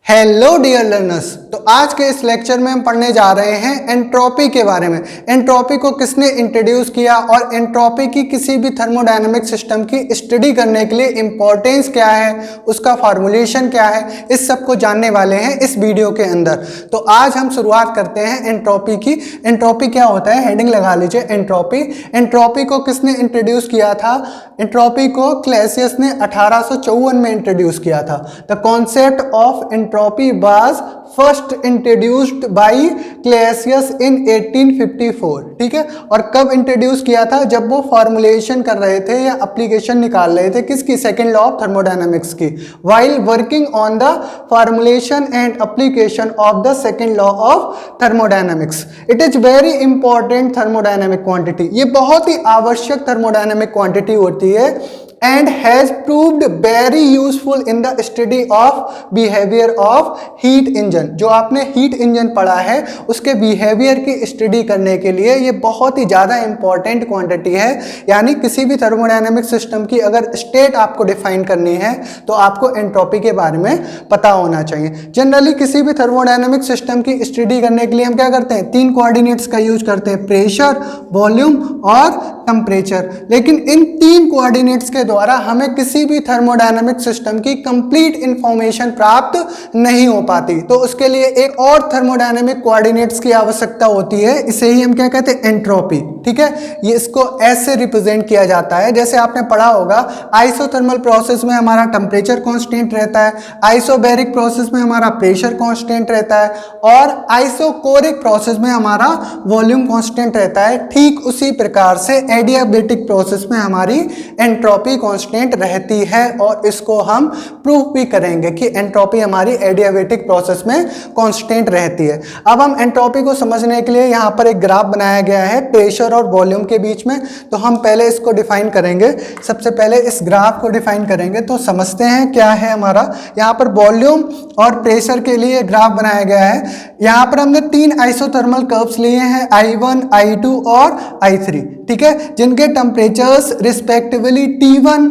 Hello dear learners. तो आज के इस लेक्चर में हम पढ़ने जा रहे हैं एंट्रोपी के बारे में। एंट्रोपी को किसने इंट्रोड्यूस किया और एंट्रोपी की किसी भी थर्मोडायनेमिक सिस्टम की स्टडी करने के लिए इंपॉर्टेंस क्या है, उसका फॉर्मूलेशन क्या है, इस सब को जानने वाले हैं इस वीडियो के अंदर। तो आज हम शुरुआत करते हैं एंट्रोपी की। एंट्रोपी क्या होता है, हेडिंग लगा लीजिए एंट्रोपी। एंट्रोपी को किसने इंट्रोड्यूस किया था? एंट्रोपी को क्लैसियस ने 1854 में इंट्रोड्यूस किया था। The concept of entropy was first introduced by Clausius in 1854। ठीक है, और कब इंट्रोड्यूस किया था? जब वो फॉर्मुलेशन कर रहे थे या एप्लीकेशन निकाल रहे थे किसकी? सेकेंड लॉ ऑफ थर्मोडायनेमिक्स की। While working on the formulation and application of the second law of thermodynamics. It is very important thermodynamic quantity. ये बहुत ही आवश्यक थर्मोडायनेमिक क्वांटिटी होती है and has proved very useful in the study of behavior of heat engine। जो आपने heat engine पढ़ा है उसके बिहेवियर की स्टडी करने के लिए ये बहुत ही ज़्यादा इंपॉर्टेंट क्वांटिटी है। यानी किसी भी थर्मोडायनेमिक सिस्टम की अगर स्टेट आपको डिफाइन करनी है तो आपको एंट्रोपी के बारे में पता होना चाहिए। जनरली किसी भी थर्मोडायनेमिक सिस्टम की स्टडी करने के लिए हम क्या करते हैं? 3 कोऑर्डिनेट्स का यूज करते हैं, प्रेशर, वॉल्यूम और टेम्परेचर। लेकिन इन 3 कोऑर्डिनेट्स के द्वारा हमें किसी भी थर्मोडायनेमिक सिस्टम की कंप्लीट इंफॉर्मेशन प्राप्त नहीं हो पाती। तो उसके लिए एक और थर्मोडायनेमिक कोऑर्डिनेट्स की आवश्यकता होती है। इसे ही हम क्या कहते हैं? एंट्रोपी। ठीक है, ये इसको ऐसे रिप्रेजेंट किया जाता है। जैसे आपने पढ़ा होगा आइसोथर्मल प्रोसेस में हमारा टेम्परेचर कांस्टेंट रहता है, आइसोबैरिक प्रोसेस में हमारा प्रेशर कांस्टेंट रहता है और आइसोकोरिक प्रोसेस में हमारा वॉल्यूम कांस्टेंट रहता है। ठीक उसी प्रकार से एडियाबेटिक प्रोसेस में हमारी एंट्रोपी कांस्टेंट रहती है और इसको हम प्रूफ भी करेंगे कि एंट्रोपी हमारी एडियाबेटिक प्रोसेस में कांस्टेंट रहती है। अब हम एंट्रोपी को समझने के लिए यहाँ पर एक ग्राफ बनाया गया है प्रेशर और वॉल्यूम के बीच में। तो हम पहले इसको डिफाइन करेंगे। सबसे पहले इस ग्राफ को डिफाइन करेंगे तो समझते हैं क्या है हमारा। यहाँ पर वॉल्यूम और प्रेशर के लिए ग्राफ बनाया गया है। यहाँ पर हमने 3 आइसोथर्मल कर्व्स लिए हैं, I1, I2 और I3। ठीक है, जिनके टेम्परेचर्स रिस्पेक्टिवली T1,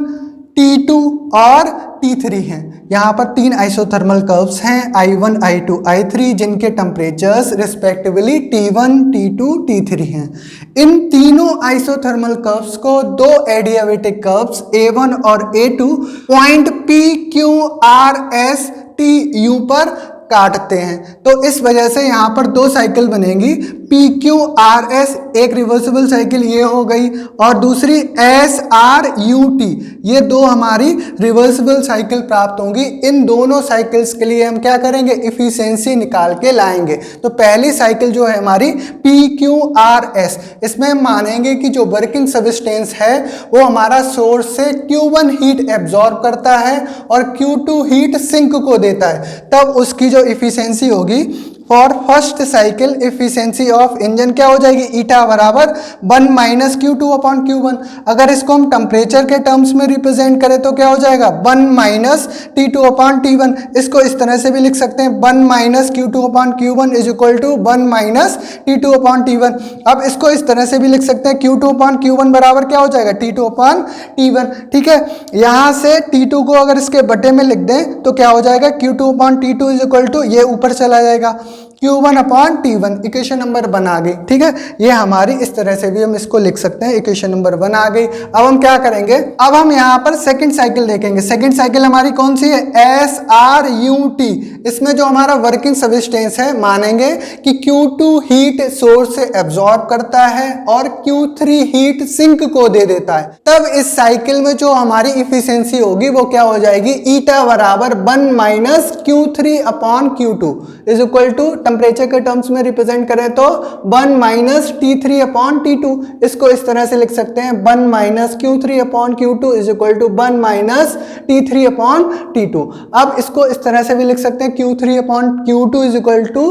T2 और T3 हैं। यहाँ पर 3 आइसोथर्मल कर्व्स हैं, I1, I2, I3, जिनके temperatures respectively T1, T2, T3 हैं। इन तीनों आइसोथर्मल कर्व्स को 2 एडियाबेटिक कर्व्स A1 और A2 पॉइंट PQRSTU पर काटते हैं। तो इस वजह से यहाँ पर 2 साइकिल बनेंगी, PQRS एक रिवर्सिबल साइकिल ये हो गई और दूसरी SRUT, ये 2 हमारी रिवर्सिबल साइकिल प्राप्त होंगी। इन दोनों साइकिल्स के लिए हम क्या करेंगे? इफिशिएंसी निकाल के लाएंगे। तो पहली साइकिल जो है हमारी PQRS, इसमें हम मानेंगे कि जो वर्किंग सबस्टेंस है वो हमारा सोर्स से Q1 हीट एब्जॉर्ब करता है और Q2 हीट सिंक को देता है। तब उसकी जो इफिशिएंसी होगी for first cycle, efficiency of engine क्या हो जाएगी? ईटा बराबर 1 माइनस Q2 अपॉन Q1। अगर इसको हम टेम्परेचर के टर्म्स में रिप्रेजेंट करें तो क्या हो जाएगा? 1 माइनस T2 अपॉन T1। इसको इस तरह से भी लिख सकते हैं, 1 minus Q2 upon Q1 is equal to 1 minus T2 upon T1। अब इसको इस तरह से भी लिख सकते हैं, Q2 अपॉन Q1 बराबर क्या हो जाएगा? T2 upon T1। ठीक है, यहाँ से T2 को अगर इसके बटे में लिख दें तो क्या हो जाएगा? Q2 upon T2 is equal to, ये ऊपर चला जाएगा, Q1 upon T1। Equation number 1 आ गई। ठीक है, ये हमारी इस तरह से भी हम इसको लिख सकते हैं, इक्वेशन नंबर 1 आ गई। अब हम क्या करेंगे? अब हम यहाँ पर सेकंड साइकिल देखेंगे। सेकंड साइकिल हमारी कौन सी है? SRUT। इसमें जो हमारा वर्किंग सबस्टेंस है मानेंगे कि Q2 हीट सोर्स से एब्जॉर्ब करता है और Q3 हीट सिंक को दे देता है। तब इस साइकिल में जो हमारी इफिशिएंसी होगी वो क्या हो जाएगी? ईटा बराबर 1 minus Q3 upon Q2 is equal to, temperature के टर्म्स में रिप्रेजेंट करें तो 1 माइनस T3 अपॉन T2। इसको इस तरह से लिख सकते हैं, 1 minus Q3 upon Q2 is equal to 1 minus T3 upon T2। अब इसको इस तरह से भी लिख सकते हैं, Q3 upon Q2 is equal to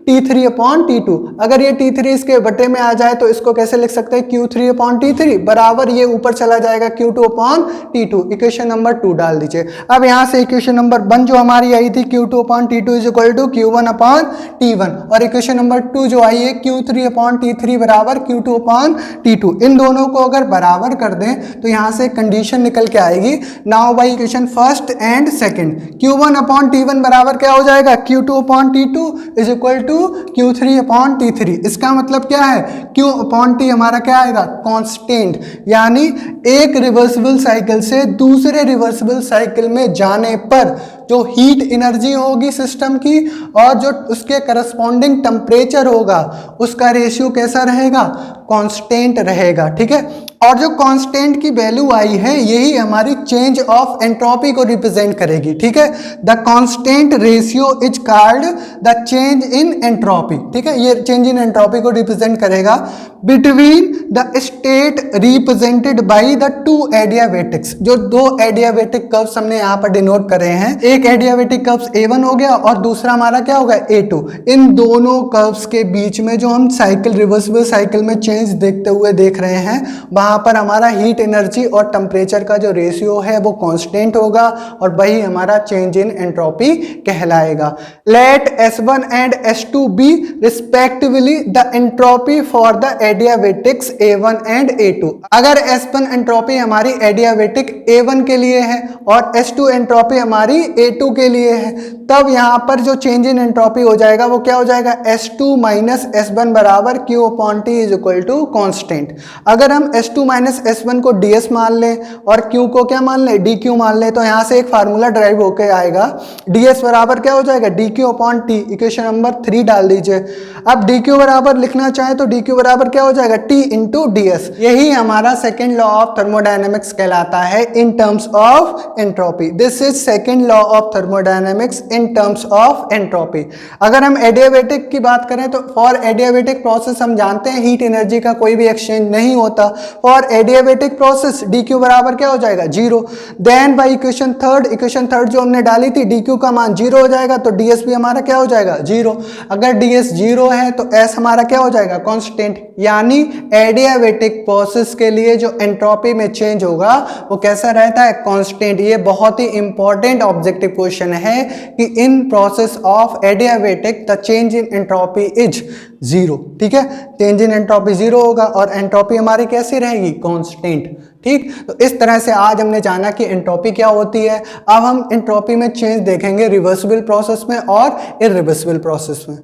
T3 upon T2। अगर ये T3 इसके बटे में आ जाए तो इसको कैसे लिख सकते हैं, Q3 अपॉन T3 बराबर ये ऊपर चला जाएगा Q2 upon T2। Equation number 2 डाल दीजिए। अब यहाँ से इक्वेशन नंबर 1 जो हमारी आई थी Q2 upon T2 is equal to Q1 upon T1, और इक्वेशन नंबर 2 जो आई है Q3 अपॉन T3 बराबर Q2 अपॉन T2। इन दोनों को अगर बराबर कर दें तो यहाँ से कंडीशन निकल के आएगी। Now by equation first and second, Q1 upon T1 बराबर क्या हो जाएगा, Q2 upon T2 is equal to Q3 upon T3। इसका मतलब क्या है, Q अपॉन T हमारा क्या आएगा, कांस्टेंट, यानी एक रिवर्सिबल साइकिल से दूसरे रिवर्सिबल साइकिल में जाने पर जो हीट एनर्जी होगी सिस्टम की और जो उसके करस्पॉन्डिंग टेम्परेचर होगा उसका रेशियो कैसा रहेगा, कांस्टेंट रहेगा। ठीक है, और जो कांस्टेंट की वैल्यू आई है यही हमारी चेंज ऑफ एंट्रोपी को रिप्रेजेंट करेगी। ठीक है, the constant ratio is called the change in entropy. ठीक है, ये चेंज इन एंट्रोपी को रिप्रेजेंट करेगा between the state represented by the two adiabatics. जो दो एडियाबेटिक कर्व्स हमने यहाँ पर डिनोट करे हैं, एक एडियाबेटिक कर्व्स A1 हो गया और दूसरा हमारा क्या होगा, A2। इन दोनों कर्व्स के बीच में जो हम साइकिल, रिवर्सिबल साइकिल में चेंज देखते हुए देख रहे हैं, वहां पर हमारा हीट एनर्जी और टेम्परेचर का जो रेशियो है वो कांस्टेंट होगा और वही हमारा चेंज इन एंट्रोपी कहलाएगा। Let S1 and S2 be respectively the entropy for the adiabatics A1 and A2। अगर S1 एंट्रोपी हमारी एडियाबेटिक A1 के लिए है और S2 एंट्रोपी हमारी A2 के लिए है, तब यहां पर जो चेंज इन एंट्रोपी हो जाएगा वो क्या हो जाएगा, S2 माइनस S1 बराबर Q upon T is equal to constant. अगर हम S2 माइनस S1 को ds मान लें और Q को क्या मान लें, dq मान लें, तो यहां से एक फार्मूला ड्राइव होके आएगा, ds बराबर क्या हो जाएगा, dq upon T। Equation number 3 डाल दीजिए। अब dq बराबर लिखना चाहे तो dq बराबर क्या हो जाएगा, T इंटू ds। यही हमारा सेकेंड लॉ ऑफ थर्मोडायनेमिक्स कहलाता है in terms of entropy. This is second law of thermodynamics in terms of entropy. अगर हम एडियाबेटिक की बात करें तो फॉर एडियाबेटिक प्रोसेस हम जानते हैं हीट एनर्जी का कोई भी एक्सचेंज नहीं होता। फॉर एडियाबेटिक प्रोसेस dq बराबर क्या हो जाएगा, 0। देन बाय इक्वेशन थर्ड जो हमने डाली थी, dq का मान 0 हो जाएगा तो ds भी हमारा क्या हो जाएगा, 0। अगर ds 0 है तो s हमारा क्या हो जाएगा, कांस्टेंट। यानी एडियाबेटिक प्रोसेस के लिए जो एंट्रोपी में चेंज होगा वो कैसा रहता है, कांस्टेंट। ये बहुत ही इंपॉर्टेंट ऑब्जेक्टिव क्वेश्चन है कि in process of adiabatic the change in entropy is 0। ठीक है, चेंज इन एंट्रोपी 0 होगा और एंट्रोपी हमारी कैसी रहेगी, कांस्टेंट। ठीक, तो इस तरह से आज हमने जाना कि एंट्रोपी क्या होती है। अब हम एंट्रोपी में चेंज देखेंगे रिवर्सिबल प्रोसेस में और इरिवर्सिबल प्रोसेस में।